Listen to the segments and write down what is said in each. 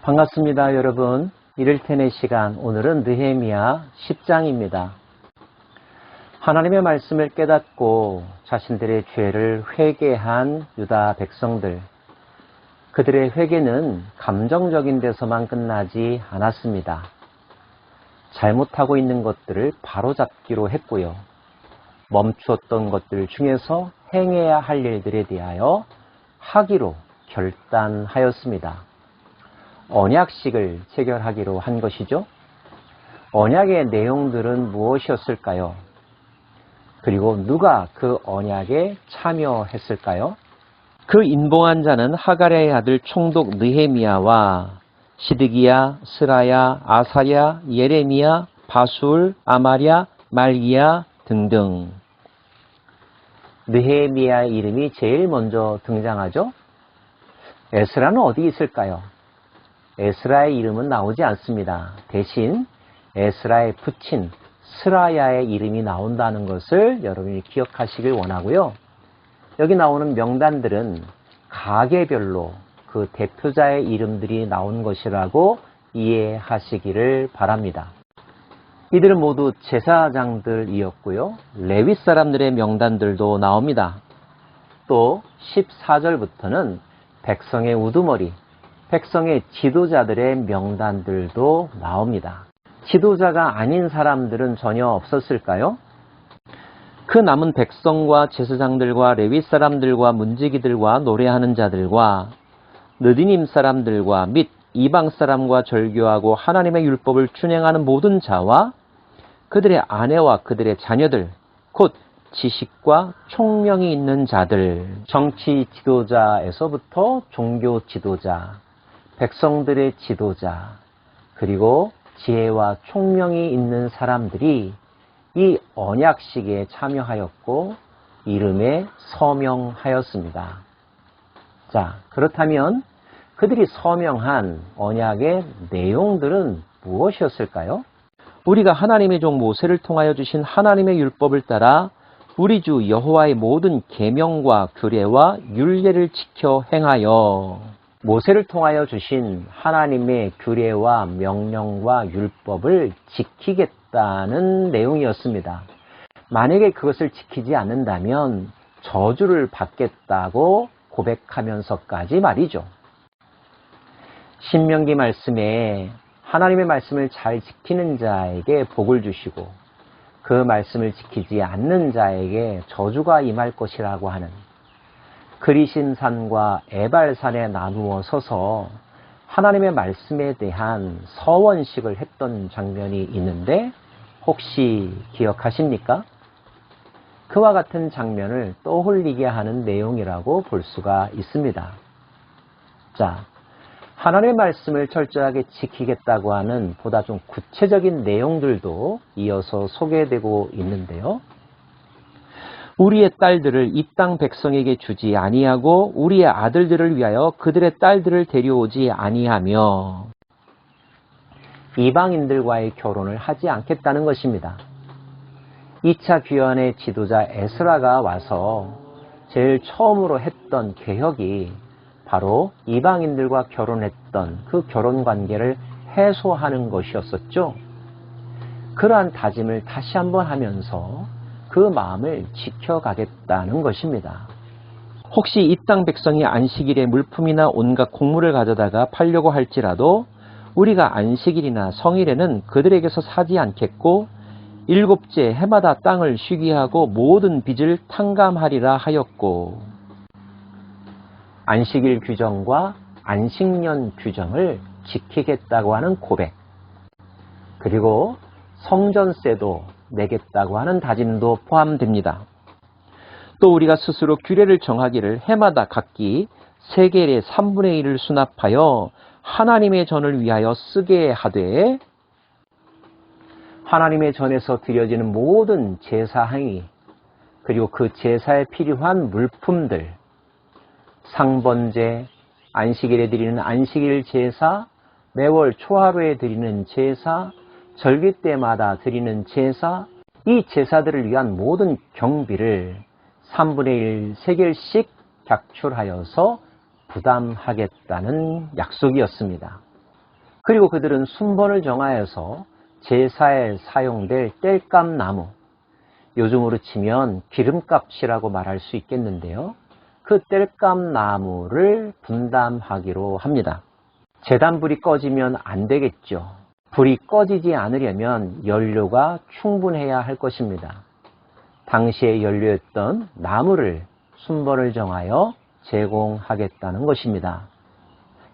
반갑습니다, 여러분. 이를테네 시간, 오늘은 느헤미야 10장입니다. 하나님의 말씀을 깨닫고 자신들의 죄를 회개한 유다 백성들, 그들의 회개는 감정적인 데서만 끝나지 않았습니다. 잘못하고 있는 것들을 바로잡기로 했고요. 멈추었던 것들 중에서 행해야 할 일들에 대하여 하기로 결단하였습니다. 언약식을 체결하기로 한 것이죠. 언약의 내용들은 무엇이었을까요? 그리고 누가 그 언약에 참여했을까요? 그 인봉한 자는 하갈의 아들 총독 느헤미야와 시드기야, 스라야, 아사랴, 예레미야, 바술, 아마랴, 말기야 등등. 느헤미야의 이름이 제일 먼저 등장하죠. 에스라는 어디 있을까요? 에스라의 이름은 나오지 않습니다. 대신 에스라의 부친 스라야의 이름이 나온다는 것을 여러분이 기억하시길 원하고요. 여기 나오는 명단들은 가계별로 그 대표자의 이름들이 나온 것이라고 이해하시기를 바랍니다. 이들은 모두 제사장들이었고요. 레위 사람들의 명단들도 나옵니다. 또 14절부터는 백성의 우두머리, 백성의 지도자들의 명단들도 나옵니다. 지도자가 아닌 사람들은 전혀 없었을까요? 그 남은 백성과 제사장들과 레위 사람들과 문지기들과 노래하는 자들과 느디님 사람들과 및 이방 사람과 절교하고 하나님의 율법을 준행하는 모든 자와 그들의 아내와 그들의 자녀들, 곧 지식과 총명이 있는 자들, 정치 지도자에서부터 종교 지도자, 백성들의 지도자, 그리고 지혜와 총명이 있는 사람들이 이 언약식에 참여하였고 이름에 서명하였습니다. 자, 그렇다면 그들이 서명한 언약의 내용들은 무엇이었을까요? 우리가 하나님의 종 모세를 통하여 주신 하나님의 율법을 따라 우리 주 여호와의 모든 계명과 규례와 율례를 지켜 행하여, 모세를 통하여 주신 하나님의 규례와 명령과 율법을 지키겠다는 내용이었습니다. 만약에 그것을 지키지 않는다면 저주를 받겠다고 고백하면서까지 말이죠. 신명기 말씀에 하나님의 말씀을 잘 지키는 자에게 복을 주시고 그 말씀을 지키지 않는 자에게 저주가 임할 것이라고 하는 그리심산과 에발산에 나누어 서서 하나님의 말씀에 대한 서원식을 했던 장면이 있는데 혹시 기억하십니까? 그와 같은 장면을 떠올리게 하는 내용이라고 볼 수가 있습니다. 자, 하나님의 말씀을 철저하게 지키겠다고 하는 보다 좀 구체적인 내용들도 이어서 소개되고 있는데요. 우리의 딸들을 이 땅 백성에게 주지 아니하고 우리의 아들들을 위하여 그들의 딸들을 데려오지 아니하며 이방인들과의 결혼을 하지 않겠다는 것입니다. 2차 귀환의 지도자 에스라가 와서 제일 처음으로 했던 개혁이 바로 이방인들과 결혼했던 그 결혼관계를 해소하는 것이었었죠. 그러한 다짐을 다시 한번 하면서 그 마음을 지켜가겠다는 것입니다. 혹시 이 땅 백성이 안식일에 물품이나 온갖 곡물을 가져다가 팔려고 할지라도 우리가 안식일이나 성일에는 그들에게서 사지 않겠고 일곱째 해마다 땅을 쉬게 하고 모든 빚을 탕감하리라 하였고, 안식일 규정과 안식년 규정을 지키겠다고 하는 고백, 그리고 성전세도 내겠다고 하는 다짐도 포함됩니다. 또 우리가 스스로 규례를 정하기를 해마다 각기 세겔의 3분의 1을 수납하여 하나님의 전을 위하여 쓰게 하되, 하나님의 전에서 드려지는 모든 제사 행위, 그리고 그 제사에 필요한 물품들, 상번제, 안식일에 드리는 안식일 제사, 매월 초하루에 드리는 제사, 절기 때마다 드리는 제사, 이 제사들을 위한 모든 경비를 3분의 1 세겔씩 객출하여서 부담하겠다는 약속이었습니다. 그리고 그들은 순번을 정하여서 제사에 사용될 땔감나무, 요즘으로 치면 기름값이라고 말할 수 있겠는데요. 그 땔감나무를 분담하기로 합니다. 제단불이 꺼지면 안 되겠죠. 불이 꺼지지 않으려면 연료가 충분해야 할 것입니다. 당시의 연료였던 나무를 순번을 정하여 제공하겠다는 것입니다.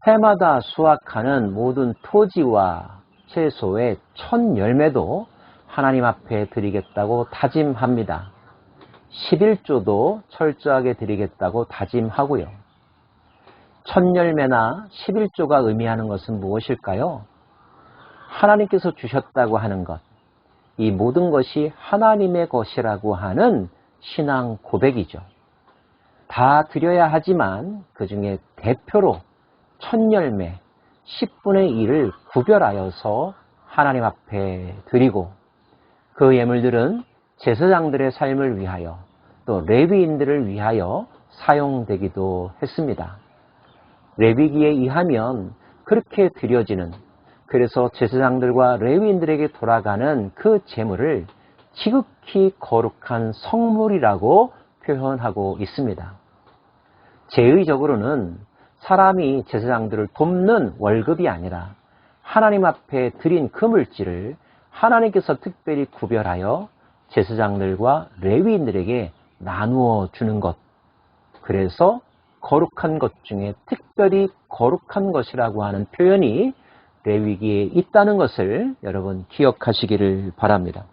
해마다 수확하는 모든 토지와 채소의 첫 열매도 하나님 앞에 드리겠다고 다짐합니다. 11조도 철저하게 드리겠다고 다짐하고요. 첫 열매나 11조가 의미하는 것은 무엇일까요? 하나님께서 주셨다고 하는 것, 이 모든 것이 하나님의 것이라고 하는 신앙 고백이죠. 다 드려야 하지만 그 중에 대표로 첫 열매 10분의 1을 구별하여서 하나님 앞에 드리고, 그 예물들은 제사장들의 삶을 위하여 또 레위인들을 위하여 사용되기도 했습니다. 레위기에 의하면 그렇게 드려지는, 그래서 제사장들과 레위인들에게 돌아가는 그 제물을 지극히 거룩한 성물이라고 표현하고 있습니다. 제의적으로는 사람이 제사장들을 돕는 월급이 아니라 하나님 앞에 드린 그 물질을 하나님께서 특별히 구별하여 제사장들과 레위인들에게 나누어 주는 것, 그래서 거룩한 것 중에 특별히 거룩한 것이라고 하는 표현이 레위기에 있다는 것을 여러분 기억하시기를 바랍니다.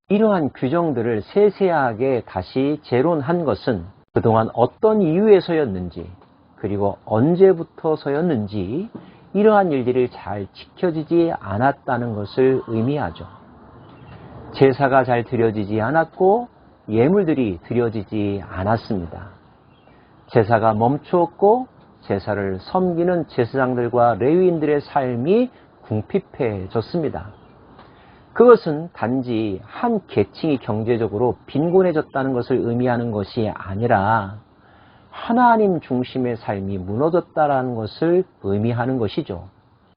이러한 규정들을 세세하게 다시 재론한 것은 그동안 어떤 이유에서였는지, 그리고 언제부터서였는지 이러한 일들이 잘 지켜지지 않았다는 것을 의미하죠. 제사가 잘 드려지지 않았고 예물들이 드려지지 않았습니다. 제사가 멈추었고 제사를 섬기는 제사장들과 레위인들의 삶이 궁핍해졌습니다. 그것은 단지 한 계층이 경제적으로 빈곤해졌다는 것을 의미하는 것이 아니라 하나님 중심의 삶이 무너졌다는 것을 의미하는 것이죠.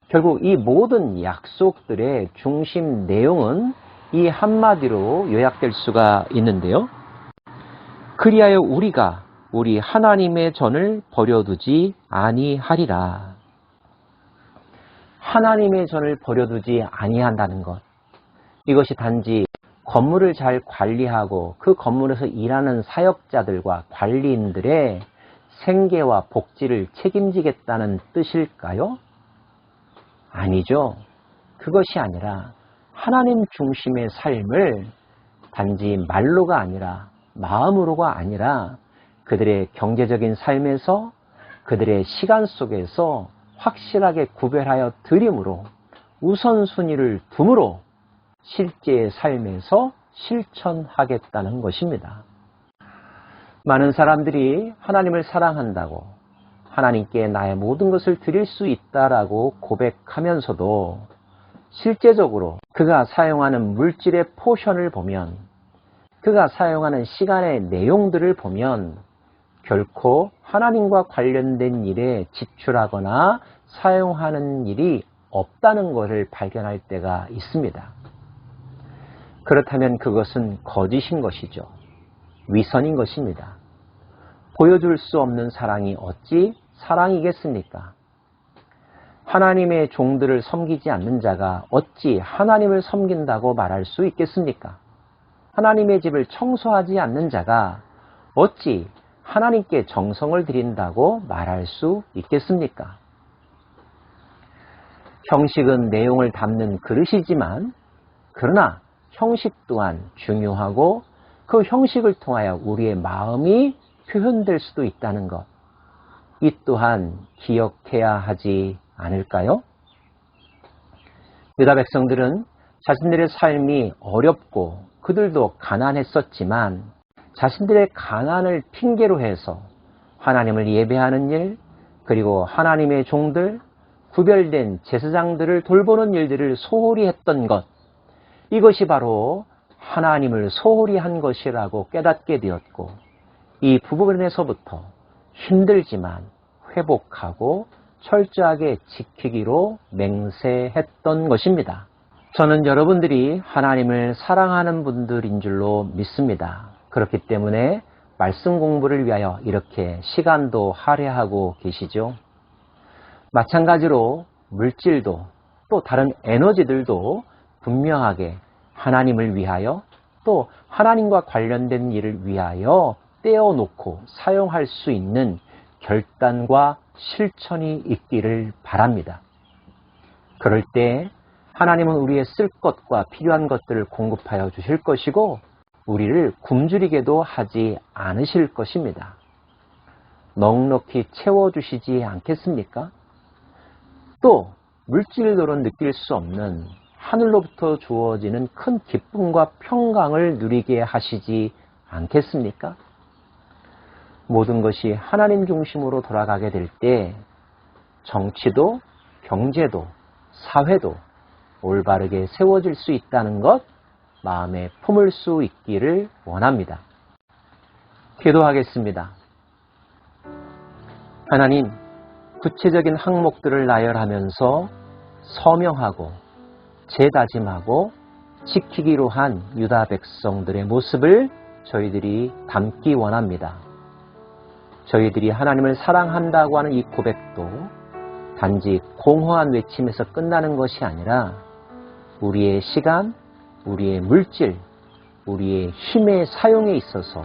결국 이 모든 약속들의 중심 내용은 이 한마디로 요약될 수가 있는데요. 그리하여 우리가 우리 하나님의 전을 버려두지 아니하리라. 하나님의 전을 버려두지 아니한다는 것, 이것이 단지 건물을 잘 관리하고 그 건물에서 일하는 사역자들과 관리인들의 생계와 복지를 책임지겠다는 뜻일까요? 아니죠. 그것이 아니라 하나님 중심의 삶을 단지 말로가 아니라 마음으로가 아니라 그들의 경제적인 삶에서 그들의 시간 속에서 확실하게 구별하여 드림으로 우선순위를 둠으로 실제의 삶에서 실천하겠다는 것입니다. 많은 사람들이 하나님을 사랑한다고 하나님께 나의 모든 것을 드릴 수 있다라고 고백하면서도 실제적으로 그가 사용하는 물질의 포션을 보면, 그가 사용하는 시간의 내용들을 보면 결코 하나님과 관련된 일에 지출하거나 사용하는 일이 없다는 것을 발견할 때가 있습니다. 그렇다면 그것은 거짓인 것이죠. 위선인 것입니다. 보여줄 수 없는 사랑이 어찌 사랑이겠습니까? 하나님의 종들을 섬기지 않는 자가 어찌 하나님을 섬긴다고 말할 수 있겠습니까? 하나님의 집을 청소하지 않는 자가 어찌 하나님께 정성을 드린다고 말할 수 있겠습니까? 형식은 내용을 담는 그릇이지만, 그러나 형식 또한 중요하고 그 형식을 통하여 우리의 마음이 표현될 수도 있다는 것, 이 또한 기억해야 하지 않을까요? 유다 백성들은 자신들의 삶이 어렵고 그들도 가난했었지만 자신들의 가난을 핑계로 해서 하나님을 예배하는 일, 그리고 하나님의 종들, 구별된 제사장들을 돌보는 일들을 소홀히 했던 것, 이것이 바로 하나님을 소홀히 한 것이라고 깨닫게 되었고, 이 부분에서부터 힘들지만 회복하고 철저하게 지키기로 맹세했던 것입니다. 저는 여러분들이 하나님을 사랑하는 분들인 줄로 믿습니다. 그렇기 때문에 말씀 공부를 위하여 이렇게 시간도 할애하고 계시죠. 마찬가지로 물질도 또 다른 에너지들도 분명하게 하나님을 위하여 또 하나님과 관련된 일을 위하여 떼어놓고 사용할 수 있는 결단과 실천이 있기를 바랍니다. 그럴 때 하나님은 우리의 쓸 것과 필요한 것들을 공급하여 주실 것이고 우리를 굶주리게도 하지 않으실 것입니다. 넉넉히 채워주시지 않겠습니까? 또 물질로는 느낄 수 없는 하늘로부터 주어지는 큰 기쁨과 평강을 누리게 하시지 않겠습니까? 모든 것이 하나님 중심으로 돌아가게 될 때 정치도 경제도 사회도 올바르게 세워질 수 있다는 것 마음에 품을 수 있기를 원합니다. 기도하겠습니다. 하나님, 구체적인 항목들을 나열하면서 서명하고 재다짐하고 지키기로 한 유다 백성들의 모습을 저희들이 담기 원합니다. 저희들이 하나님을 사랑한다고 하는 이 고백도 단지 공허한 외침에서 끝나는 것이 아니라 우리의 시간, 우리의 물질, 우리의 힘의 사용에 있어서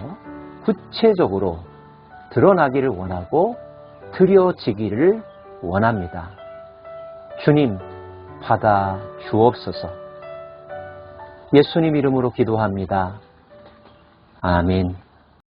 구체적으로 드러나기를 원하고 드려지기를 원합니다. 주님, 받아 주옵소서. 예수님 이름으로 기도합니다. 아멘.